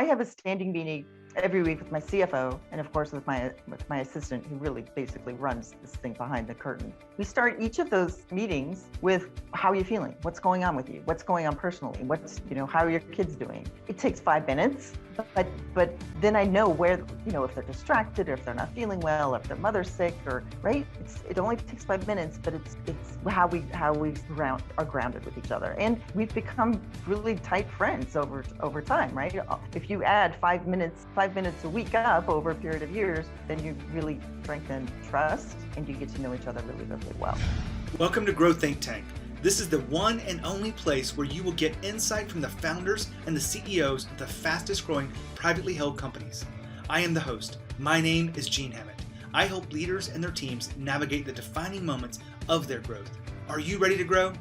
I have a standing meeting every week with my CFO and of course with my assistant who really basically runs this thing behind the curtain. We start each of those meetings with how are you feeling? What's going on with you? What's going on personally? How are your kids doing? It takes 5 minutes, but then I know where, if they're distracted or if they're not feeling well, or if their mother's sick or right. It only takes 5 minutes, but it's how we are grounded with each other. And we've become really tight friends over time, right? If you add 5 minutes a week up over a period of years, then you really strengthen trust and you get to know each other really, really well. Welcome to Grow Think Tank. This is the one and only place where you will get insight from the founders and the CEOs of the fastest growing privately held companies. I am the host. My name is Gene Hammett. I help leaders and their teams navigate the defining moments of their growth. Are you ready to grow?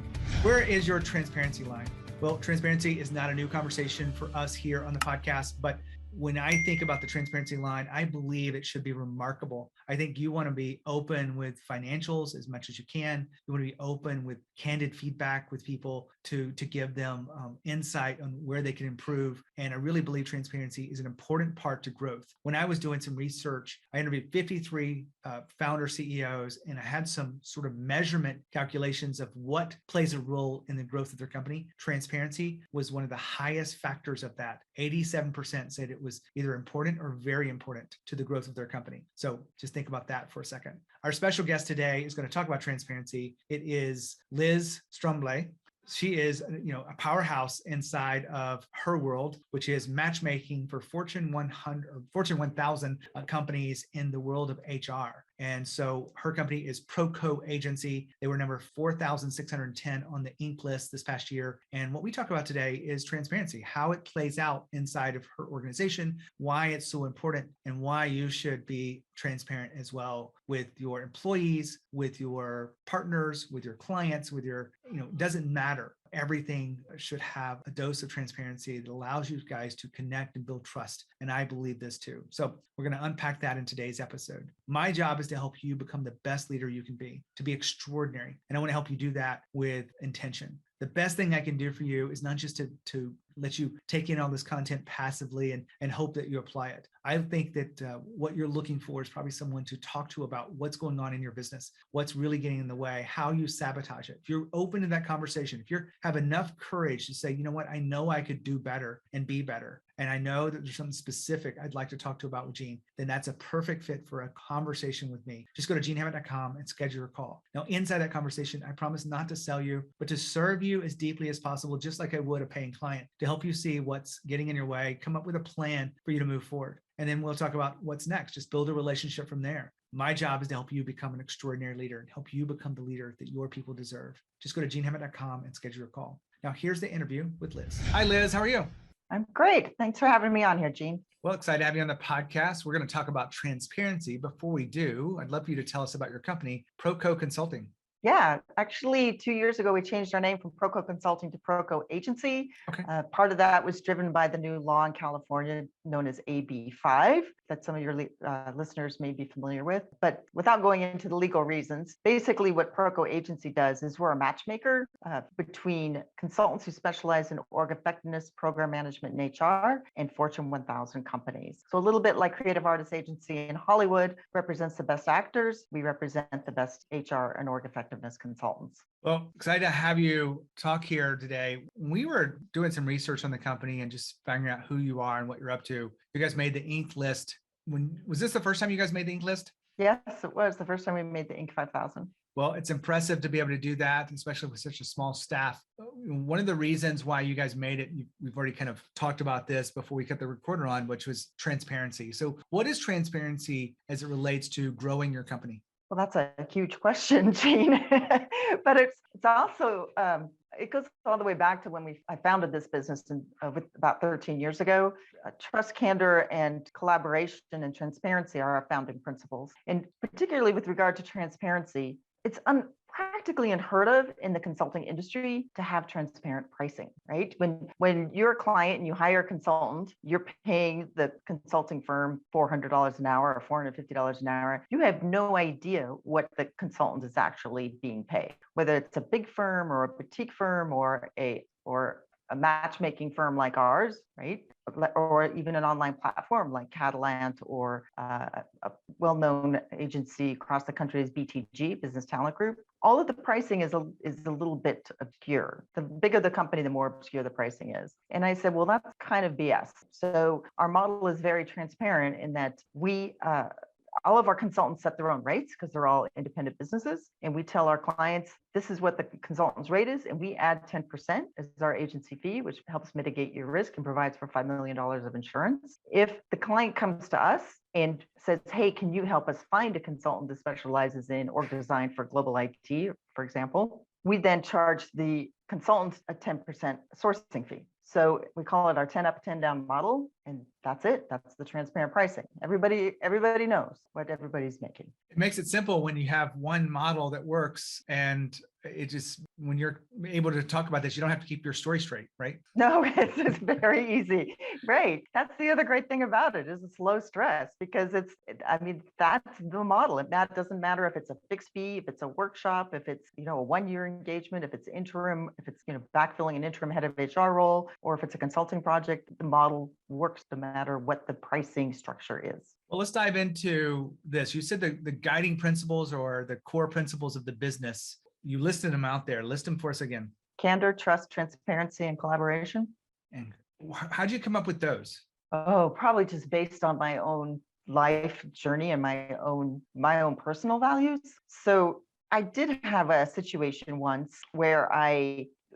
Where is your transparency line? Well, transparency is not a new conversation for us here on the podcast, but when I think about the transparency line, I believe it should be remarkable. I think you want to be open with financials as much as you can. You want to be open with candid feedback with people to give them insight on where they can improve. And I really believe transparency is an important part to growth. When I was doing some research, I interviewed 53 founder CEOs, and I had some sort of measurement calculations of what plays a role in the growth of their company. Transparency was one of the highest factors of that. 87% said it was either important or very important to the growth of their company. So just think about that for a second. Our special guest today is going to talk about transparency. It is Liz Steblay. She is, a powerhouse inside of her world, which is matchmaking for Fortune 100 or Fortune 1000 companies in the world of HR. And so her company is ProKo Agency. They were number 4,610 on the Inc. list this past year. And what we talk about today is transparency, how it plays out inside of her organization, why it's so important, and why you should be transparent as well with your employees, with your partners, with your clients, with your, it doesn't matter. Everything should have a dose of transparency that allows you guys to connect and build trust. And I believe this too. So we're going to unpack that in today's episode. My job is to help you become the best leader you can be, to be extraordinary. And I want to help you do that with intention. The best thing I can do for you is not just to let you take in all this content passively and hope that you apply it. I think that what you're looking for is probably someone to talk to about what's going on in your business, what's really getting in the way, how you sabotage it. If you're open to that conversation, if you have enough courage to say, you know what, I know I could do better and be better, and I know that there's something specific I'd like to talk to about with Gene, then that's a perfect fit for a conversation with me. Just go to genehammett.com and schedule a call. Now, inside that conversation, I promise not to sell you, but to serve you as deeply as possible, just like I would a paying client, to help you see what's getting in your way, come up with a plan for you to move forward. And then we'll talk about what's next. Just build a relationship from there. My job is to help you become an extraordinary leader and help you become the leader that your people deserve. Just go to genehammett.com and schedule a call. Now, here's the interview with Liz. Hi, Liz. How are you? I'm great. Thanks for having me on here, Gene. Well, excited to have you on the podcast. We're going to talk about transparency. Before we do, I'd love for you to tell us about your company, ProKo Consulting. Yeah, actually 2 years ago, we changed our name from ProKo Consulting to ProKo Agency. Okay. Part of that was driven by the new law in California known as AB5 that some of your listeners may be familiar with. But without going into the legal reasons, basically what ProKo Agency does is we're a matchmaker between consultants who specialize in org effectiveness, program management, and HR, and Fortune 1000 companies. So a little bit like Creative Artists Agency in Hollywood represents the best actors, we represent the best HR and org effectiveness consultants. Well, excited to have you talk here today. We were doing some research on the company and just figuring out who you are and what you're up to. You guys made the Inc. list. Was this the first time you guys made the Inc. list? Yes, it was the first time we made the Inc. 5000. Well, it's impressive to be able to do that, especially with such a small staff. One of the reasons why you guys made it, we've already kind of talked about this before we cut the recorder on, which was transparency. So what is transparency as it relates to growing your company? Well, that's a huge question, Gene. But it's also, it goes all the way back to when I founded this business with about 13 years ago. Trust, candor, and collaboration and transparency are our founding principles. And particularly with regard to transparency, it's practically unheard of in the consulting industry to have transparent pricing, right? When you're a client and you hire a consultant, you're paying the consulting firm $400 an hour or $450 an hour. You have no idea what the consultant is actually being paid, whether it's a big firm or a boutique firm or a matchmaking firm like ours, right? Or even an online platform like Catalant, or a well-known agency across the country is BTG, Business Talent Group. All of the pricing is a little bit obscure. The bigger the company, the more obscure the pricing is. And I said, well, that's kind of BS. So our model is very transparent in that we all of our consultants set their own rates because they're all independent businesses. And we tell our clients, this is what the consultant's rate is. And we add 10% as our agency fee, which helps mitigate your risk and provides for $5 million of insurance. If the client comes to us and says, hey, can you help us find a consultant that specializes in org design for global IT, for example, we then charge the consultant a 10% sourcing fee. So we call it our 10 up, 10 down model. And that's it. That's the transparent pricing. Everybody knows what everybody's making. It makes it simple when you have one model that works, and it just, when you're able to talk about this, you don't have to keep your story straight, right? No, it's very easy. Right. That's the other great thing about it, is it's low stress, because that's the model. And that doesn't matter if it's a fixed fee, if it's a workshop, if it's, a 1-year engagement, if it's interim, if it's, backfilling an interim head of HR role, or if it's a consulting project, the model works no matter what the pricing structure is. Well, let's dive into this. You said the guiding principles or the core principles of the business. You listed them out there. List them for us again. Candor, trust, transparency, and collaboration. And how did you come up with those? Oh, probably just based on my own life journey and my own personal values. So I did have a situation once where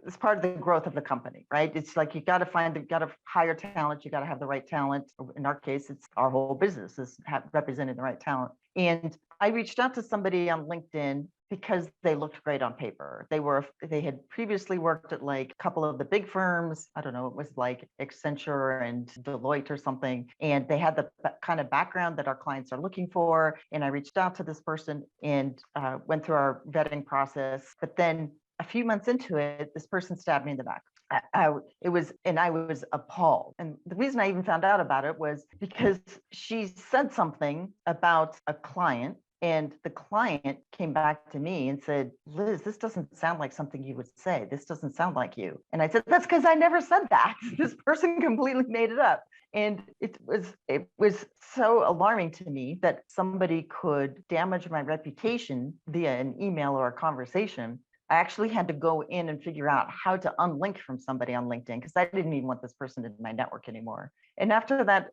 it's part of the growth of the company, right? It's like you got to hire talent. You got to have the right talent. In our case, it's our whole business is representing the right talent. And I reached out to somebody on LinkedIn because they looked great on paper. They had previously worked at like a couple of the big firms. I don't know, it was like Accenture and Deloitte or something. And they had the kind of background that our clients are looking for. And I reached out to this person and went through our vetting process. But then a few months into it, this person stabbed me in the back. I was appalled. And the reason I even found out about it was because she said something about a client, and the client came back to me and said, Liz, this doesn't sound like something you would say. This doesn't sound like you. And I said, that's because I never said that. This person completely made it up. And it was so alarming to me that somebody could damage my reputation via an email or a conversation. I actually had to go in and figure out how to unlink from somebody on LinkedIn, because I didn't even want this person in my network anymore. And after that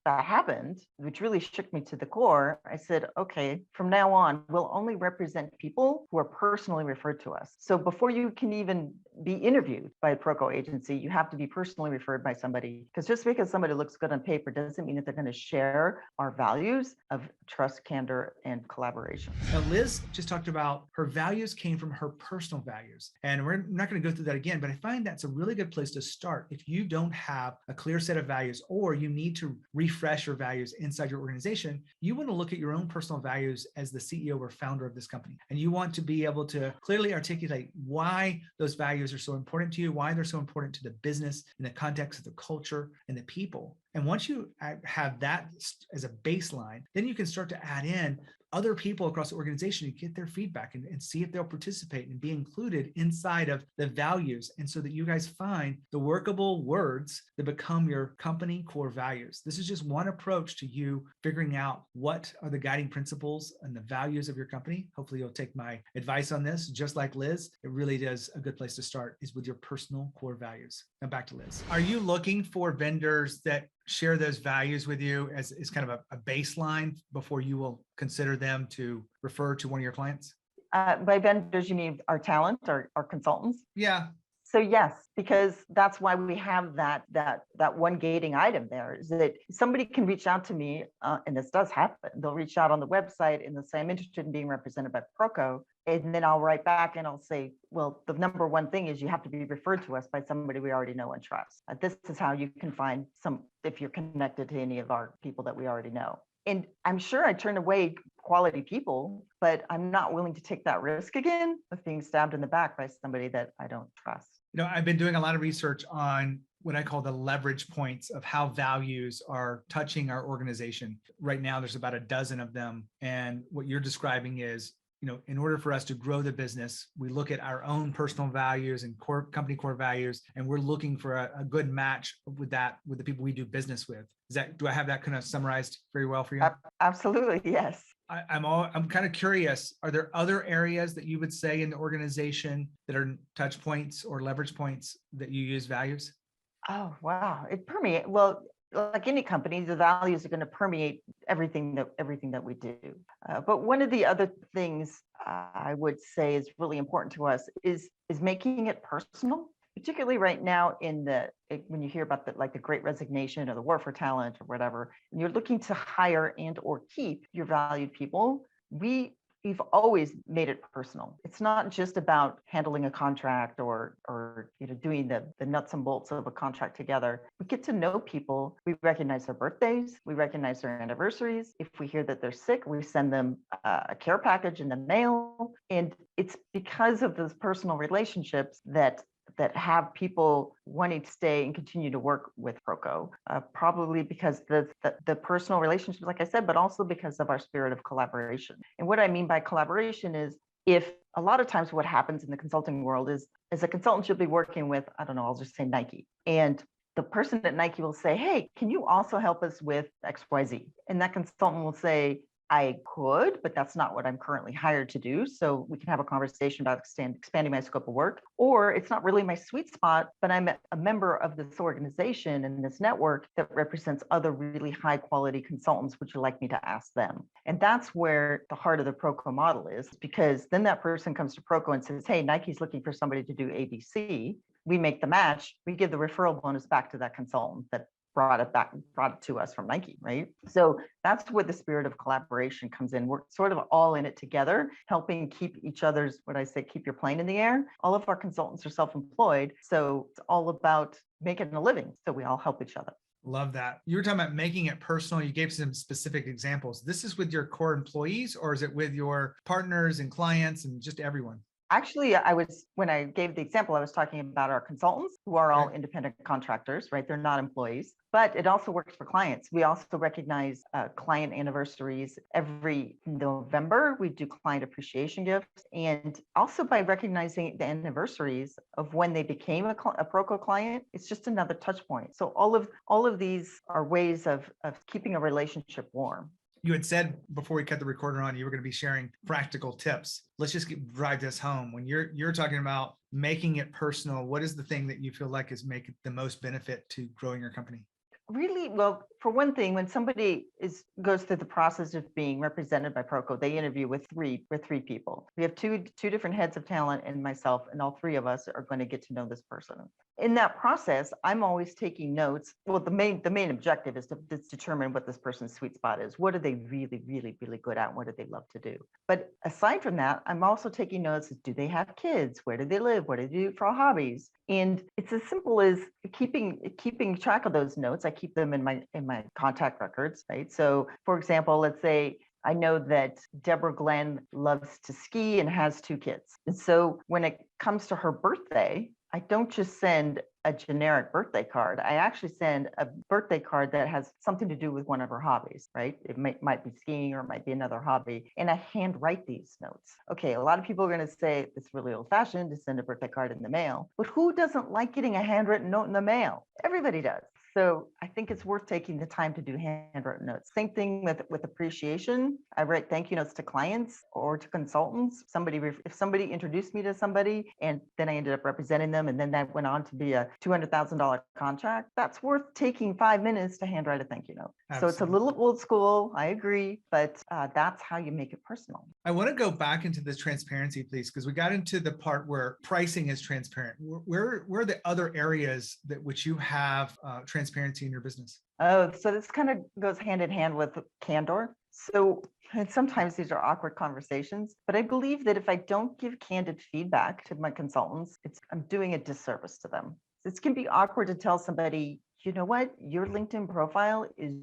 happened, which really shook me to the core, I said, okay, from now on, we'll only represent people who are personally referred to us. So before you can even be interviewed by a ProKo agency, you have to be personally referred by somebody, because just because somebody looks good on paper doesn't mean that they're going to share our values of trust, candor, and collaboration. Now, Liz just talked about her values came from her personal values. And we're not going to go through that again, but I find that's a really good place to start. If you don't have a clear set of values, or you need to refresh your values inside your organization, you want to look at your own personal values as the CEO or founder of this company. And you want to be able to clearly articulate why those values are so important to you, why they're so important to the business in the context of the culture and the people. And once you have that as a baseline, then you can start to add in other people across the organization and get their feedback and see if they'll participate and be included inside of the values. And so that you guys find the workable words that become your company core values. This is just one approach to you figuring out what are the guiding principles and the values of your company. Hopefully you'll take my advice on this. Just like Liz, it really is a good place to start is with your personal core values. Now back to Liz. Are you looking for vendors that share those values with you as kind of a baseline before you will consider them to refer to one of your clients? By vendors, you mean our talent, our consultants? Yeah. So yes, because that's why we have that one gating item there, is that somebody can reach out to me, and this does happen. They'll reach out on the website and they'll say, I'm interested in being represented by ProKo. And then I'll write back and I'll say, well, the number one thing is you have to be referred to us by somebody we already know and trust. This is how you can find if you're connected to any of our people that we already know. And I'm sure I turn away quality people, but I'm not willing to take that risk again of being stabbed in the back by somebody that I don't trust. I've been doing a lot of research on what I call the leverage points of how values are touching our organization. Right now, there's about a dozen of them. And what you're describing is in order for us to grow the business, we look at our own personal values and company core values, and we're looking for a good match with the people we do business with. Do I have that kind of summarized very well for you? Absolutely, yes. I'm kind of curious, are there other areas that you would say in the organization that are touch points or leverage points that you use values? Oh, wow. It permeates. Well, like any company, the values are going to permeate everything that we do. But one of the other things I would say is really important to us is making it personal, particularly right now when you hear about the Great Resignation or the war for talent or whatever, and you're looking to hire and or keep your valued people. We've always made it personal. It's not just about handling a contract or doing the nuts and bolts of a contract together. We get to know people. We recognize their birthdays. We recognize their anniversaries. If we hear that they're sick, we send them a care package in the mail. And it's because of those personal relationships that have people wanting to stay and continue to work with ProKo, probably because the personal relationships, like I said, but also because of our spirit of collaboration. And what I mean by collaboration is, if a lot of times what happens in the consulting world is a consultant should be working with, I don't know, I'll just say Nike. And the person at Nike will say, hey, can you also help us with XYZ? And that consultant will say, I could, but that's not what I'm currently hired to do. So we can have a conversation about expanding my scope of work. Or it's not really my sweet spot, but I'm a member of this organization and this network that represents other really high quality consultants. Would you like me to ask them? And that's where the heart of the ProKo model is, because then that person comes to ProKo and says, hey, Nike's looking for somebody to do ABC. We make the match. We give the referral bonus back to that consultant that brought it to us from Nike, right? So that's where the spirit of collaboration comes in. We're sort of all in it together, helping keep each other's, keep your plane in the air. All of our consultants are self-employed. So it's all about making a living. So we all help each other. Love that. You were talking about making it personal. You gave some specific examples. This is with your core employees, or is it with your partners and clients and just everyone? Actually, when I gave the example, I was talking about our consultants who are all independent contractors, right? They're not employees, but it also works for clients. We also recognize client anniversaries every November. We do client appreciation gifts, and also by recognizing the anniversaries of when they became a ProKo client, it's just another touch point. So all of these are ways of keeping a relationship warm. You had said before we cut the recorder on, you were going to be sharing practical tips. Let's just drive this home. When you're talking about making it personal, what is the thing that you feel like is making the most benefit to growing your company? Really, well, for one thing, when somebody goes through the process of being represented by ProKo, they interview with three people. We have two different heads of talent and myself, and all three of us are going to get to know this person. In that process, I'm always taking notes. Well, the main objective is to determine what this person's sweet spot is. What are they really, really, really good at? What do they love to do? But aside from that, I'm also taking notes. Do they have kids? Where do they live? What do they do for hobbies? And it's as simple as keeping track of those notes. I keep them in my contact records, right? So, for example, let's say I know that Deborah Glenn loves to ski and has 2 kids. And so when it comes to her birthday, I don't just send a generic birthday card. I actually send a birthday card that has something to do with one of her hobbies, right? It might be skiing or it might be another hobby. And I handwrite these notes. Okay, a lot of people are going to say it's really old fashioned to send a birthday card in the mail, but who doesn't like getting a handwritten note in the mail? Everybody does. So I think it's worth taking the time to do handwritten notes. Same thing with appreciation. I write thank you notes to clients or to consultants. If somebody introduced me to somebody and then I ended up representing them, and then that went on to be a $200,000 contract, that's worth taking 5 minutes to handwrite a thank you note. Absolutely. So it's a little old school, I agree, but that's how you make it personal. I want to go back into this transparency, please, because we got into the part where pricing is transparent. Where are the other areas that which you have transparency in your business? Oh, so this kind of goes hand in hand with candor. So, and sometimes these are awkward conversations, but I believe that if I don't give candid feedback to my consultants, I'm doing a disservice to them. It can be awkward to tell somebody you know what, your LinkedIn profile is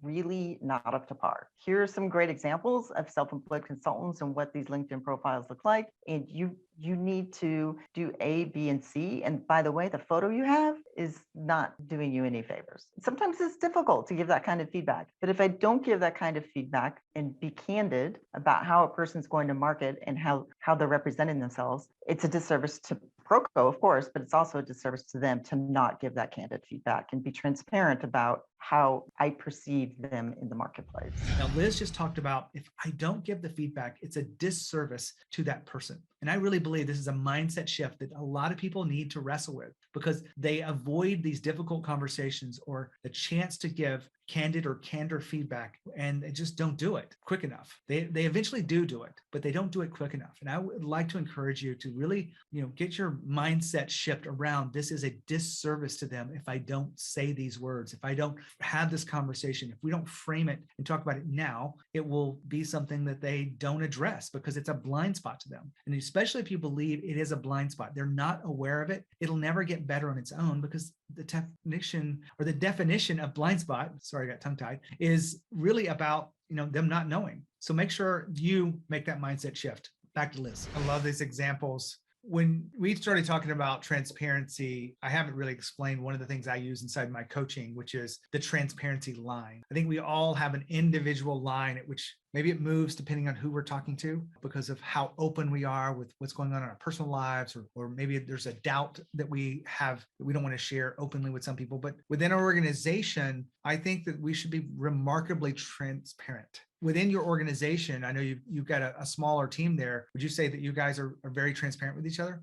really not up to par. Here are some great examples of self-employed consultants and what these LinkedIn profiles look like. And you need to do A, B, and C. And by the way, the photo you have is not doing you any favors. Sometimes it's difficult to give that kind of feedback. But if I don't give that kind of feedback and be candid about how a person's going to market and how they're representing themselves, it's a disservice to ProKo, of course, but it's also a disservice to them to not give that candid feedback and be transparent about how I perceive them in the marketplace. Now, Liz just talked about if I don't give the feedback, it's a disservice to that person. And I really believe this is a mindset shift that a lot of people need to wrestle with because they avoid these difficult conversations or the chance to give candid or candor feedback, and they just don't do it quick enough. They eventually do it, but they don't do it quick enough. And I would like to encourage you to really, get your mindset shift around this is a disservice to them if I don't say these words, if I don't have this conversation, if we don't frame it and talk about it now, it will be something that they don't address because it's a blind spot to them. And especially if you believe it is a blind spot, they're not aware of it, it'll never get better on its own because the definition of blind spot, sorry, I got tongue tied, is really about, them not knowing. So make sure you make that mindset shift. Back to Liz. I love these examples. When we started talking about transparency, I haven't really explained one of the things I use inside my coaching, which is the transparency line. I think we all have an individual line at which maybe it moves depending on who we're talking to because of how open we are with what's going on in our personal lives, or maybe there's a doubt that we have that we don't want to share openly with some people. But within our organization, I think that we should be remarkably transparent. Within your organization, I know you've got a smaller team there. Would you say that you guys are very transparent with each other?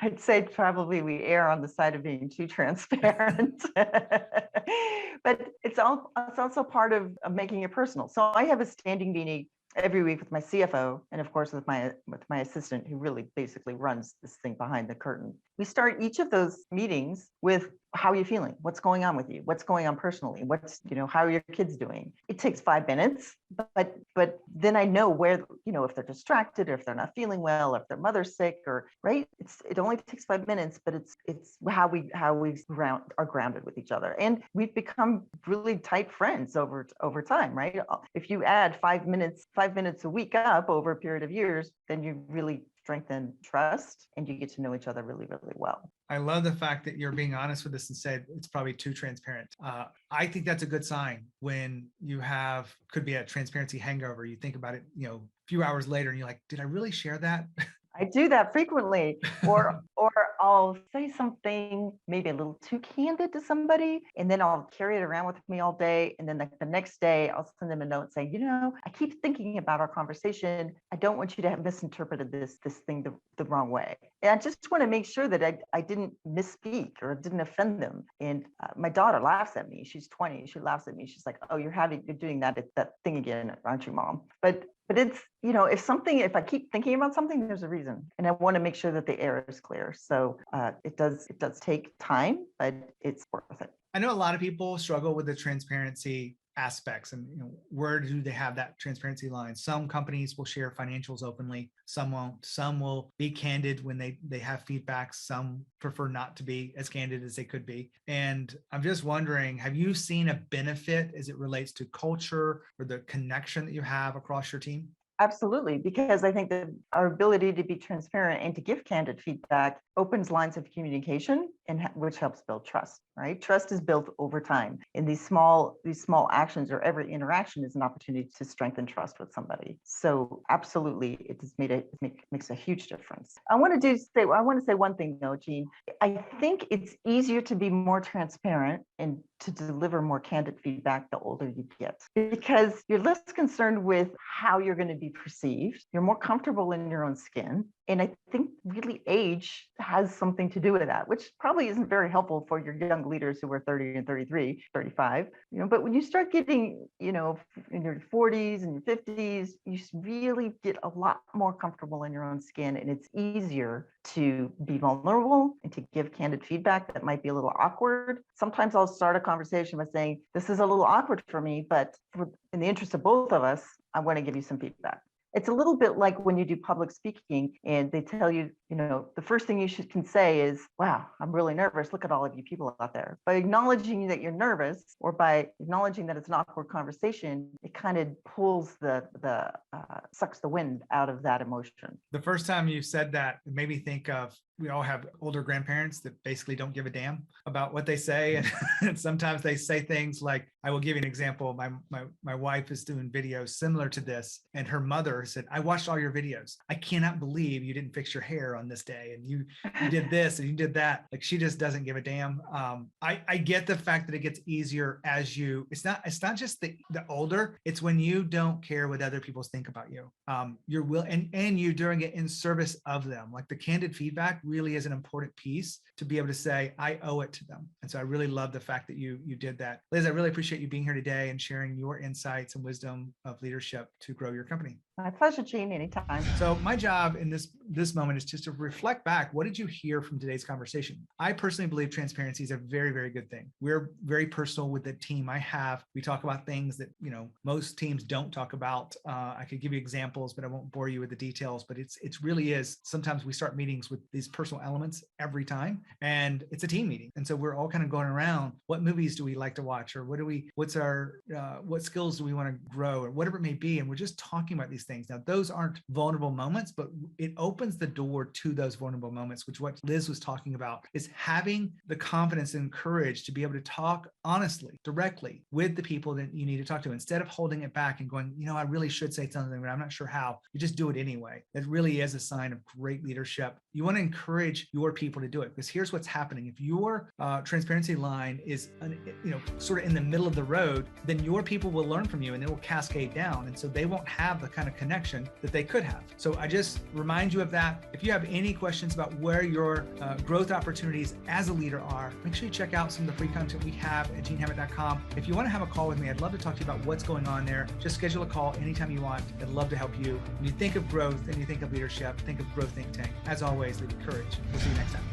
I'd say probably we err on the side of being too transparent. But it's also part of making it personal. So I have a standing meeting every week with my CFO and of course with my assistant who really basically runs this thing behind the curtain. We start each of those meetings with how are you feeling? What's going on with you? What's going on personally? How are your kids doing? It takes 5 minutes, but then I know where, if they're distracted or if they're not feeling well, or if their mother's sick or right. It only takes 5 minutes, but it's how we are grounded with each other. And we've become really tight friends over time, right? If you add 5 minutes a week up over a period of years, then you really strengthen trust and you get to know each other really, really well. I love the fact that you're being honest with us and said it's probably too transparent. I think that's a good sign when you could be a transparency hangover. You think about it, a few hours later and you're like, did I really share that? I do that frequently, or I'll say something maybe a little too candid to somebody, and then I'll carry it around with me all day. And then the next day, I'll send them a note saying, I keep thinking about our conversation. I don't want you to have misinterpreted this thing the wrong way. And I just want to make sure that I didn't misspeak or didn't offend them. And my daughter laughs at me. She's 20. She laughs at me. She's like, oh, you're doing that thing again, aren't you, Mom? But it's, if I keep thinking about something, there's a reason. And I want to make sure that the air is clear. So it does take time, but it's worth it. I know a lot of people struggle with the transparency aspects and where do they have that transparency line? Some companies will share financials openly, some won't. Some will be candid when they have feedback. Some prefer not to be as candid as they could be. And I'm just wondering, have you seen a benefit as it relates to culture or the connection that you have across your team? Absolutely, because I think that our ability to be transparent and to give candid feedback opens lines of communication, and which helps build trust, right? Trust is built over time. And these small actions or every interaction is an opportunity to strengthen trust with somebody. So absolutely, it has makes a huge difference. I want to say one thing though, Jean. I think it's easier to be more transparent and to deliver more candid feedback the older you get, because you're less concerned with how you're going to be perceived. You're more comfortable in your own skin. And I think really age has something to do with that, which probably isn't very helpful for your young leaders who are 30 and 33, 35. But when you start getting, in your 40s and your 50s, you really get a lot more comfortable in your own skin, and it's easier to be vulnerable and to give candid feedback that might be a little awkward. Sometimes I'll start a conversation by saying, this is a little awkward for me, but in the interest of both of us, I want to give you some feedback. It's a little bit like when you do public speaking and they tell you, the first thing you can say is, wow, I'm really nervous. Look at all of you people out there. By acknowledging that you're nervous, or by acknowledging that it's an awkward conversation, it kind of pulls sucks the wind out of that emotion. The first time you said that, it made me think of, we all have older grandparents that basically don't give a damn about what they say. And sometimes they say things like, I will give you an example. My wife is doing videos similar to this, and her mother said, I watched all your videos. I cannot believe you didn't fix your hair on this day. And you did this and you did that. Like, she just doesn't give a damn. I get the fact that it gets easier as it's not just the older, it's when you don't care what other people think about you. And you're doing it in service of them. Like, the candid feedback really is an important piece to be able to say, I owe it to them. And so I really love the fact that you did that. Liz, I really appreciate you being here today and sharing your insights and wisdom of leadership to grow your company. My pleasure, Gene, anytime. So my job in this moment is just to reflect back. What did you hear from today's conversation? I personally believe transparency is a very, very good thing. We're very personal with the team I have. We talk about things that, most teams don't talk about. I could give you examples, but I won't bore you with the details, but it really is. Sometimes we start meetings with these personal elements every time, and it's a team meeting. And so we're all kind of going around, what movies do we like to watch? Or what skills do we want to grow, or whatever it may be. And we're just talking about these things. Now, those aren't vulnerable moments, but it opens the door to those vulnerable moments, which what Liz was talking about is having the confidence and courage to be able to talk honestly, directly with the people that you need to talk to, instead of holding it back and going, I really should say something, but I'm not sure how. You just do it anyway. It really is a sign of great leadership. You want to encourage your people to do it, because here's what's happening. If your transparency line is, sort of in the middle of the road, then your people will learn from you and it will cascade down. And so they won't have the kind of connection that they could have. So I just remind you of that. If you have any questions about where your growth opportunities as a leader are, make sure you check out some of the free content we have at genehammett.com. If you want to have a call with me, I'd love to talk to you about what's going on there. Just schedule a call anytime you want. I'd love to help you. When you think of growth and you think of leadership, think of Growth Think Tank. As always, lead with courage. We'll see you next time.